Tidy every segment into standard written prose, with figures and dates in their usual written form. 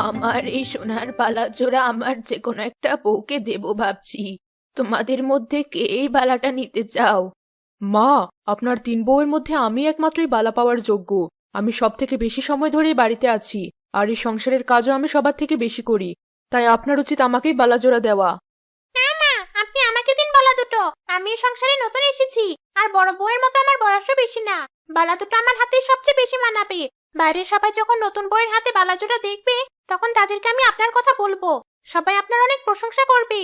আমার এই সোনার বালা জোড়া আমার যে কোনো একটা বউকে দেব ভাবছি। তোমাদের মধ্যে কে এই বালাটা নিতে চাও? মা, আপনার 3 বউয়ের মধ্যে আমি একমাত্রই বালা পাওয়ার যোগ্য। আমি সব থেকে বেশি সময় ধরে বাড়িতে আছি, আর এই সংসারের কাজও আমি সবার থেকে বেশি করি। তাই আপনার উচিত আমাকেই বালা জোড়া দেওয়া। না মা, আপনি আমাকে দিন বালা দুটো। আমি এই সংসারে নতুন এসেছি, আর বড় বউয়ের মতো আমার বয়সও বেশি না। বালা দুটো আমার হাতেই সবচেয়ে বেশি মানাবে। বাইরের সবাই যখন নতুন বউয়ের হাতে বালা জোড়া দেখবে, তখন তাদেরকে আমি আপনার কথা বলবো। সবাই আপনার অনেক প্রশংসা করবে।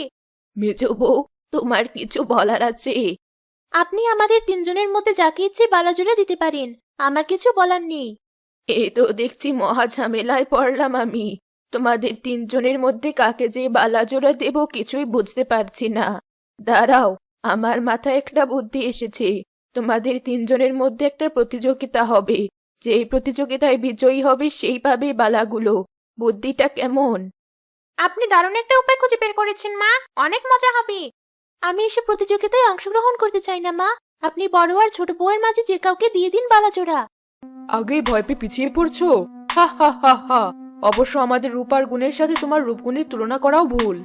মেজো বউ, তোমার কিছু বলার আছে? আপনি আমাদের 3 জনের মধ্যে যাকে ইচ্ছে বালা জোড়া দিতে পারেন, আমার কিছু বলার নেই। এ তো দেখছি মহা ঝামেলায় পড়লাম আমি। তোমাদের 3 জনের মধ্যে কাকে যে বালা জোড়া দেব কিছুই বুঝতে পারছি না। দাঁড়াও, আমার মাথায় একটা বুদ্ধি এসেছে। তোমাদের 3 জনের মধ্যে একটা প্রতিযোগিতা হবে। যে এই প্রতিযোগিতায় বিজয়ী হবে সেই পাবে বালাগুলো। বুদ্ধিটা কেমন? আপনি দারুণ একটা উপায় খুঁজে বের করেছেন মা, অনেক মজা হবে। আমি এসব প্রতিযোগিতায় অংশগ্রহণ করতে চাই না মা। আপনি বড় আর ছোট বউয়ের মাঝে যে কাউকে দিয়ে দিন বালা জোড়া। আগেই ভয় পেয়ে পিছিয়ে পড়ছো? হা হা হা হা। অবশ্য আমাদের রূপ আর গুণের সাথে তোমার রূপগুণের তুলনা করাও ভুল।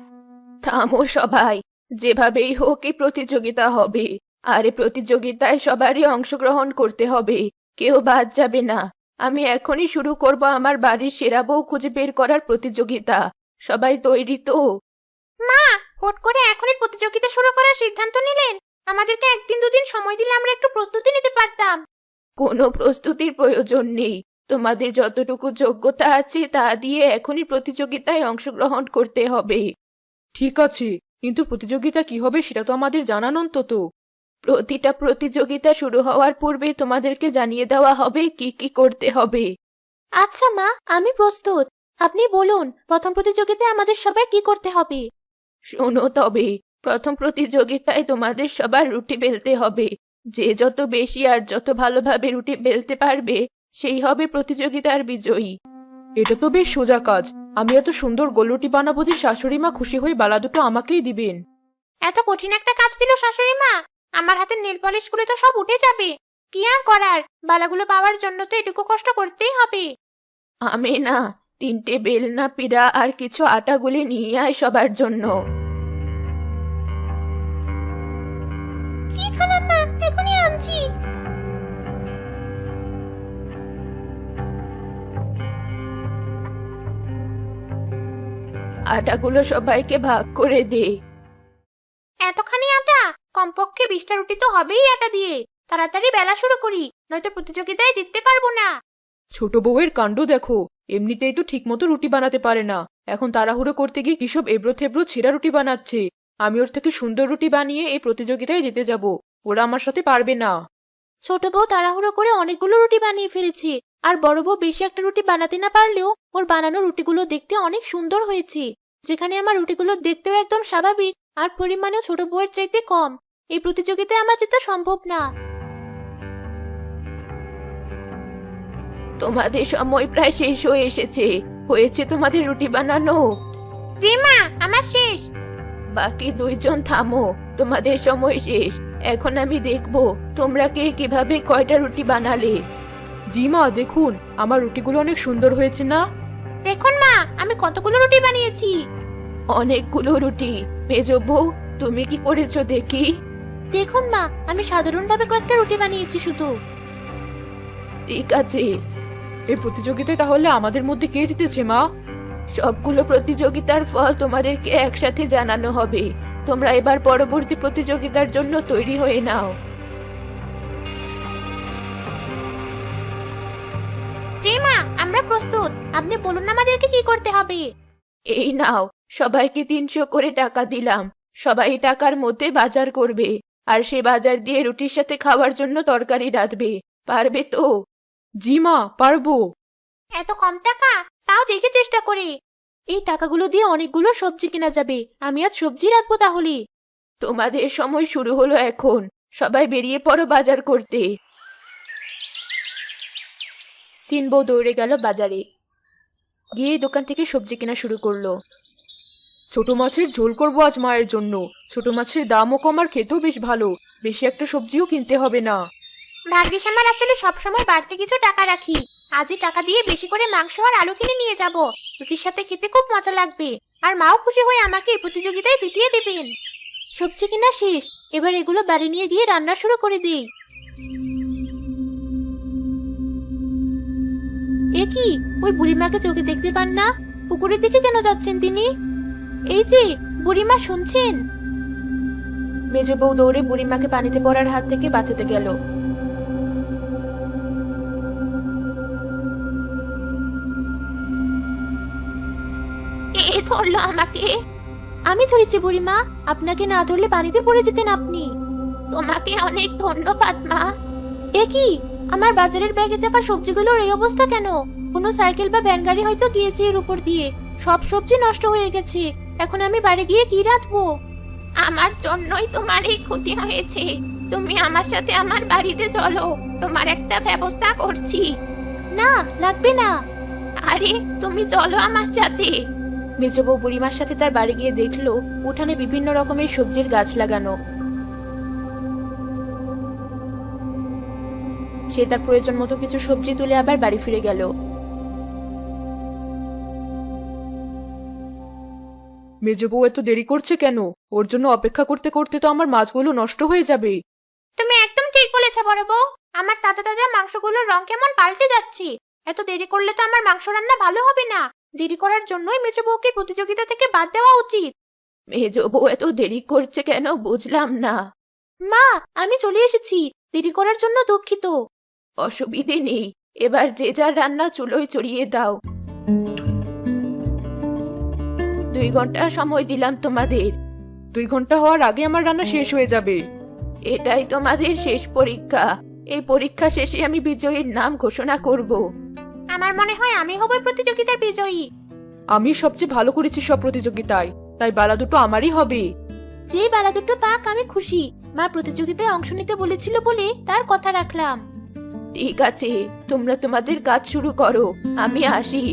থামো সবাই, যেভাবেই হোক এই প্রতিযোগিতা হবে। আর এই প্রতিযোগিতায় সবারই অংশগ্রহণ করতে হবে, কেউ বাদ যাবে না। আমি এখনই শুরু করব আমার বাড়ির সেরা বউ খুঁজে বের করার প্রতিযোগিতা। সবাই তৈরি তো? মা, হুট করে এখনই প্রতিযোগিতা শুরু করার সিদ্ধান্ত নিলেন? আমাদেরকে 1-2 দিন সময় দিলে আমরা একটু প্রস্তুতি নিতে পারতাম। কোনো প্রস্তুতির প্রয়োজন নেই। তোমাদের যতটুকু যোগ্যতা আছে তা দিয়ে এখনই প্রতিযোগিতায় অংশগ্রহণ করতে হবে। ঠিক আছে, কিন্তু প্রতিযোগিতা কি হবে সেটা তো আমাদের জানান অন্তত। প্রতিটা প্রতিযোগিতা শুরু হওয়ার পূর্বে তোমাদেরকে জানিয়ে দেওয়া হবে কি কি করতে হবে। আচ্ছা মা, আমি প্রস্তুত। আপনি বলুন, প্রথম প্রতিযোগিতায় আমাদের সবার কি করতে হবে? শোনো তবে, প্রথম প্রতিযোগিতায় তোমাদের সবার রুটি বেলতে হবে। যে যত বেশি আর যত ভালোভাবে রুটি বেলতে পারবে সেই হবে প্রতিযোগিতার বিজয়ী। এটা তো বেশ সোজা কাজ। আমি এত সুন্দর গোলরুটি বানাবো যে শাশুড়ি মা খুশি হয়ে বালা দুটো আমাকেই দিবেন। এত কঠিন একটা কাজ দিল শাশুড়ি মা। আমার হাতের নেল পলিশগুলো তো সব উঠে যাবে। কি আর করার, বালাগুলো পাওয়ার জন্য তো এটুকু কষ্ট করতেই হবে। আমি না, 3টে বেলনা পিড়া আর কিছু আটা গুলি নিয়ে আয় সবার জন্য। জি খালাম্মা, এখনই আনছি। আটাগুলো সবাইকে ভাগ করে দে। এতখানি আটা? কমপক্ষে 20টা রুটি তো হবেই আটা দিয়ে। তাড়াতাড়ি বেলা শুরু করি, নয়তো প্রতিযোগিতায় জিততে পারবো না। ছোট বউয়ের কাণ্ড দেখো, এমনিতেই তো ঠিকমতো রুটি বানাতে পারে না, এখন তাড়াহুড়ো করতে গিয়ে কিসব এবড়ো থেবড়ো ছেঁড়া রুটি বানাচ্ছে। আমি ওর থেকে সুন্দর রুটি বানিয়ে এই প্রতিযোগিতায় জিতে যাব। ওরা আমার সাথে পারবে না। ছোট বউ তাড়াহুড়ো করে অনেকগুলো রুটি বানিয়ে ফেলেছে, আর বড় বউ বেশি একটা রুটি বানাতে না পারলেও ওর বানানো রুটিগুলো দেখতে অনেক সুন্দর হয়েছে। যেখানে আমার রুটিগুলো দেখতেও একদম স্বাভাবিক, আর পরিমাণেও ছোট বউয়ের চাইতে কম। এই প্রতিযোগিতায় আমার জেতা সম্ভব না। তোমাদের সময় প্রায় শেষ হয়ে এসেছে। হয়েছে তোমাদের রুটি বানানো? জি মা, আমার শেষ। বাকি 2জন থামো, তোমাদের সময় শেষ। এখন আমি দেখব তোমরা কে কিভাবে কয়টা রুটি বানালে। জি মা, দেখুন আমার রুটিগুলো অনেক সুন্দর হয়েছে না? দেখুন মা, আমি কতগুলো রুটি বানিয়েছি। অনেকগুলো রুটি। মেজো বউ, তুমি কি করেছো দেখি? দেখুন মা, আমি সাধারণভাবে কয়েকটা রুটি বানিয়েছি শুধু। ঠিক আছে। এই প্রতিযোগিতায় তাহলে আমাদের মধ্যে কে জিতেছে মা? সবগুলো প্রতিযোগিতার ফল তোমাদেরকে একসাথে জানানো হবে। তোমরা এবার পরবর্তী প্রতিযোগিতার জন্য তৈরি হয়ে নাও। জি মা, আমরা প্রস্তুত। আপনি বলুন আমাদেরকে কি করতে হবে। এই নাও, সবাইকে 300 করে টাকা দিলাম। সবাই টাকার মধ্যে বাজার করবে, আর সে বাজার দিয়ে রুটির সাথে খাওয়ার জন্য তরকারি রাঁধবে। পারবে তো? জি মা, পারবো। এত কম টাকা? তাও দেখে চেষ্টা করে। এই টাকাগুলো দিয়ে অনেকগুলো সবজি কেনা যাবে। আমি আজ সবজি রাখবো তাহলে। তোমাদের সময় শুরু হলো এখন। সবাই বেরিয়ে পড়ো বাজার করতে। 3 বউ দৌড়ে গেল বাজারে, গিয়ে দোকান থেকে সবজি কেনা শুরু করলো। ছোট মাছের ঝোল করবো আজ মায়ের জন্য। ছোট মাছের দামও কম আর খেতেও বেশ ভালো। বেশি একটা সবজিও কিনতে হবে না। ভাগ্যিস আমার আসলে সবসময় বাড়তি কিছু টাকা রাখি। আজই টাকা দিয়ে বেশি করে মাংস আর আলু কিনে নিয়ে যাব। রুটির সাথে খেতে খুব মজা লাগবে। আর মাও খুশি হয়ে আমাকে এই প্রতিযোগিতায় জিতিয়ে দেবেন। সবজি কিনা শেষ, এবার এগুলো বাড়ি নিয়ে গিয়ে রান্না শুরু করে দিই। এ কি, ওই বুড়িমাকে চোখে দেখতে পান না? পুকুরের দিকে কেন যাচ্ছেন তিনি? এই যে বুড়িমা, শুনছেন? মেজ বউ দৌড়ে বুড়িমাকে পানিতে পড়ার হাত থেকে বাঁচাতে গেল। এ ধরলো আমাকে। আমি ধরেছি বুড়িমা, আপনাকে না ধরলে পানিতে পড়ে যেতেন আপনি। তোমাকে অনেক ধন্যবাদ মা। এ কি, আমার বাজারের ব্যাগে থাকা সবজিগুলোর এই অবস্থা কেন? কোনো সাইকেল বা ভ্যান গাড়ি হয়তো গিয়েছে এর উপর দিয়ে। সব সবজি নষ্ট হয়ে গেছে। এখন আমি বাড়ি গিয়ে কি রাঁধবো? আমার জন্যই তোমার এই ক্ষতি হয়েছে। তুমি আমার সাথে আমার বাড়িতে চলো, তোমার একটা ব্যবস্থা করছি। না, লাগবে না। আরে তুমি চলো আমার সাথে। মেজ বউ বুড়িমার সাথে তার বাড়ি গিয়ে দেখলো উঠানে বিভিন্ন রকমের সবজির গাছ লাগানো। সে তার প্রয়োজন মতো কিছু সবজি তুলে আবার বাড়ি ফিরে গেল। মেজ বউ এত দেরি করছে কেন? ওর জন্য অপেক্ষা করতে করতে তো আমার মাছগুলো নষ্ট হয়ে যাবে। তুমি একদম ঠিক বলেছো বড় বউ। আমার তাজা তাজা মাংসগুলোর রং কেমন পাল্টে যাচ্ছে। এত দেরি করলে তো আমার মাংস রান্না ভালো হবে না। দেরি করার জন্যই মেজো বউকে প্রতিযোগিতা থেকে বাদ দেওয়া উচিত। মেজ বউ এত দেরি করছে কেন বুঝলাম না। মা, আমি চলে এসেছি। দেরি করার জন্য দুঃখিত। অসুবিধে নেই, এবার যে যার রান্না চুলোয় চড়িয়ে দাও। 2 ঘন্টা সময় দিলাম তোমাদের। 2 ঘন্টা হওয়ার আগে আমার রান্না শেষ হয়ে যাবে। এটাই তোমাদের শেষ পরীক্ষা। এই পরীক্ষা শেষে আমি বিজয়ীর নাম ঘোষণা করব। আমার মনে হয় আমি হব প্রতিযোগিতার বিজয়ী। আমি সবচেয়ে ভালো করেছি সব প্রতিযোগিতায়, তাই বালা দুটো আমারই হবে। যে বালা দুটো পাক আমি খুশি। মা প্রতিযোগিতায় অংশ নিতে বলেছিল বলে তার কথা রাখলাম। ঠিক আছে, তোমরা তোমাদের কাজ শুরু করো, আমি আসি।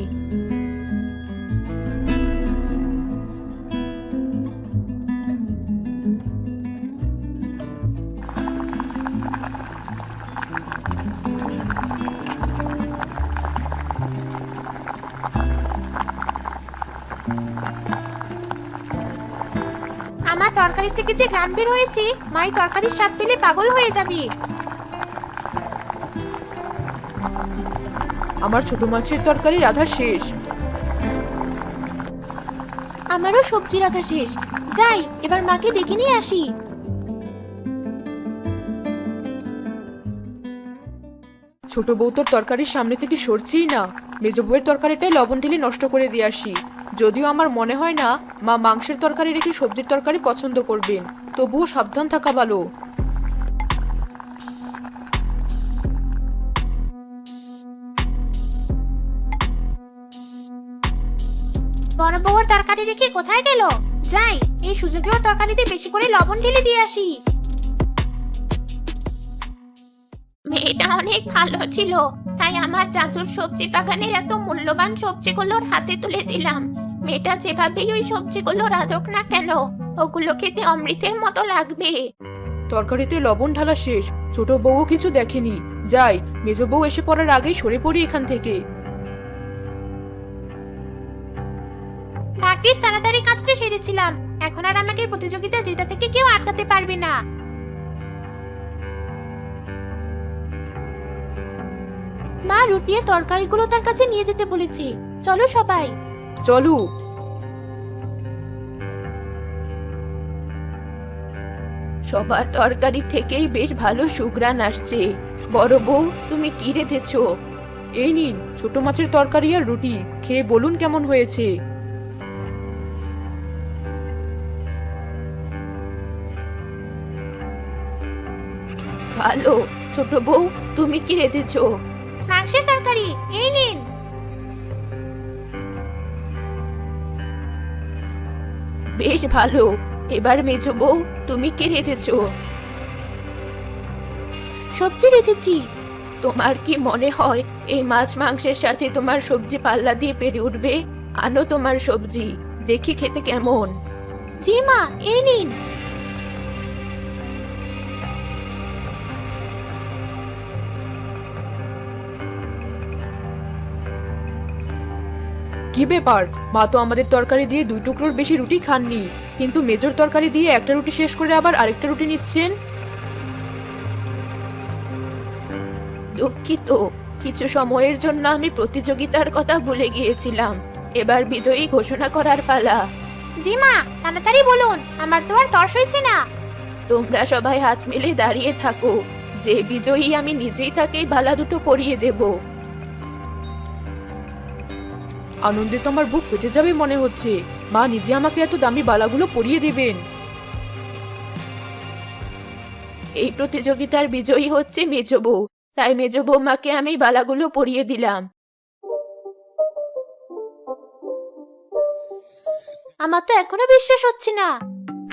আমার তরকারি থেকে যে ঘ্রাণ বের হয়েছে, মাই তরকারির স্বাদ পেলে পাগল হয়ে যাবে। আমার ছোট মাছের তরকারি রাধা শেষ। আমারও সবজি রাখা শেষ। যাই, এবার মাকে ডেকে নিয়ে আসি। ছোট বউ তোর তরকারির সামনে থেকে সরছেই না। মেজ বউয়ের তরকারিটাই লবণ ঢেলে নষ্ট করে দিয়ে আসি। যদিও আমার মনে হয় না মা মাংসের তরকারি রেখে সবজির তরকারি পছন্দ করবেন, তবুও সাবধান থাকা ভালো। বড় বউর তরকারি রেখে কোথায় গেল? যাই, এই সুযোগেও তরকারিতে বেশি করে লবণ ঢেলে দিয়ে আসি। মেয়েটা অনেক ভালো ছিল, তাই আমার জাদুর সবজি বাগানের এত মূল্যবান সবজিগুলোর হাতে তুলে দিলাম। মেয়েটা যেভাবেই ওই সবজিগুলো রাঁধুক না কেন, ওগুলো খেতে অমৃতের মতো লাগবে। তরকারিতে লবণ ঢালা শেষ। ছোট বউও কিছু দেখেনি। যাই, মেজ বউ এসে পড়ার আগে সরে পড়ি এখান থেকে। ভাগ্যিস তাড়াতাড়ি কাজটা সেরেছিলাম। এখন আর আমাকে প্রতিযোগিতা জেতা থেকে কেউ আটকাতে পারবে না। মা রুটি আর তরকারিগুলো তার কাছে নিয়ে যেতে বলেছি। চলো সবাই। চলো। সবার তরকারি থেকেই বেশ ভালো সুঘ্রাণ আসছে। বড় বউ, তুমি কি রেঁধেছো? এই নিন ছোট মাছের তরকারি আর রুটি, খেয়ে বলুন কেমন হয়েছে। ভালো। ছোট বউ, তুমি কি রেঁধেছো? মাংসের তরকারি, এই নিন। বেশ ভালো। এবার মেজ বউ, তুমি কি রেঁধেছো? সবজি রেঁধেছি। তোমার কি মনে হয় এই মাছ মাংসের সাথে তোমার সবজি পাল্লা দিয়ে পেরে উঠবে? আনো তোমার সবজি, দেখি খেতে কেমন। জি মা, এই নিন। কি ব্যাপার, মা তো আমাদের তরকারি দিয়ে 2 টুকরোর বেশি রুটি খাননি, কিন্তু মেজর তরকারি দিয়ে একটা রুটি শেষ করে আবার আরেকটা রুটি নিচ্ছেন। দুঃখিত, কিছু সময়ের জন্য আমি প্রতিযোগিতার কথা ভুলে গিয়েছিলাম। এবার বিজয়ী ঘোষণা করার পালা। জি মা, তাড়াতাড়ি বলুন, আমার তো আর তর সইছে না। তোমরা সবাই হাত মিলে দাঁড়িয়ে থাকো, যে বিজয়ী আমি নিজেই তাকেই বালা দুটো পরিয়ে দেব। আনন্দে তো আমার বুক ফেটে যাবে মনে হচ্ছে, মা নিজে আমাকে এত দামি বালাগুলো পরিয়ে দিবেন। এই প্রতিযোগিতার বিজয়ী হচ্ছে মেজ বউ, তাই মেজ বৌমাকে আমি বালাগুলো পরিয়ে দিলাম। আমার তো এখনো বিশ্বাস হচ্ছে না।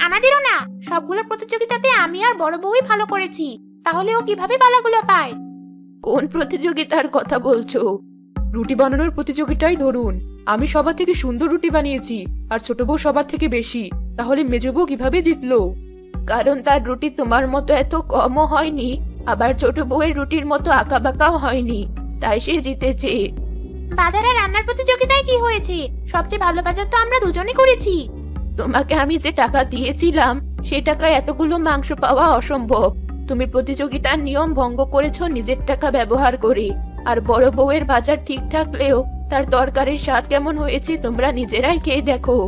আমাদেরও না, সবগুলো প্রতিযোগিতাতে আমি আর বড় বউই ভালো করেছি, তাহলে ও কিভাবে বালাগুলো পায়? কোন প্রতিযোগিতার কথা বলছো? রুটি বানানোর প্রতিযোগিতাই ধরুন, আমি সবার থেকে সুন্দর রুটি বানিয়েছি আর ছোট বউ সবার থেকে বেশি, তাহলে মেজ বউ কিভাবে জিতলো? কারণ তার রুটি তোমার মতো এত কমও হয়নি, আবার ছোট বউয়ের রুটির মতো আঁকাবাঁকাও হয়নি, তাই সে জিতেছে। বাজারে রান্নার প্রতিযোগিতায় কি হয়েছে? সবচেয়ে ভালো বাজার তো আমরা দুজনেই করেছি। তোমাকে আমি যে টাকা দিয়েছিলাম সে টাকায় এতগুলো মাংস পাওয়া অসম্ভব। তুমি প্রতিযোগিতার নিয়ম ভঙ্গ করেছো নিজের টাকা ব্যবহার করে। আর বড় বউয়ের বাজার ঠিক থাকলেও তার তরকারির স্বাদ কেমন হয়েছে তোমরা নিজেরাই খেয়ে দেখো।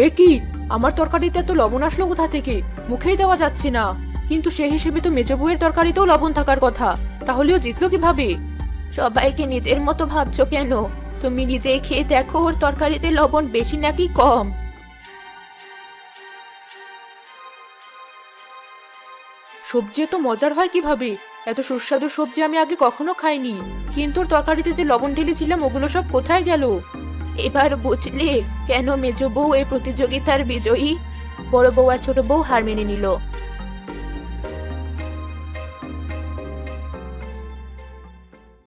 এ কি, আমার তরকারিতে এত লবণ আসলো কোথা থেকে? মুখেই দেওয়া যাচ্ছে না। কিন্তু সেই হিসেবে তো মেজ বউয়ের তরকারিতেও লবণ থাকার কথা, তাহলেও জিতলো কিভাবে? সবাইকে নিজের মতো ভাবছো কেন? তুমি নিজেই খেয়ে দেখো ওর তরকারিতে লবণ বেশি নাকি কম। সবজি এত মজার হয় কিভাবে? এত সুস্বাদু সবজি আমি আগে কখনো খাইনি, কিন্তু ওর তরকারিতে যে লবণ ঢেলেছিলাম ওগুলো সব কোথায় গেল? এবার বুঝলে কেন মেজ বউ এই প্রতিযোগিতার বিজয়ী? বড় বউ আর ছোট বউ হার মেনে নিল।